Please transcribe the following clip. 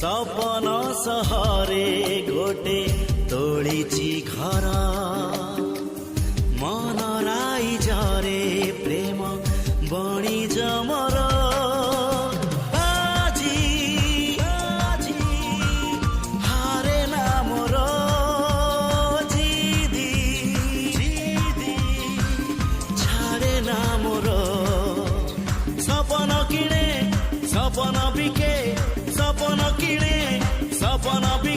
सपन सहरे गोटे तोलिछि घर मन राई जरे प्रेम बणी जमर हारे ना मोर जिदी छाड़े ना मोर सपन किणे सपन बिके सपन किणे सपन बिके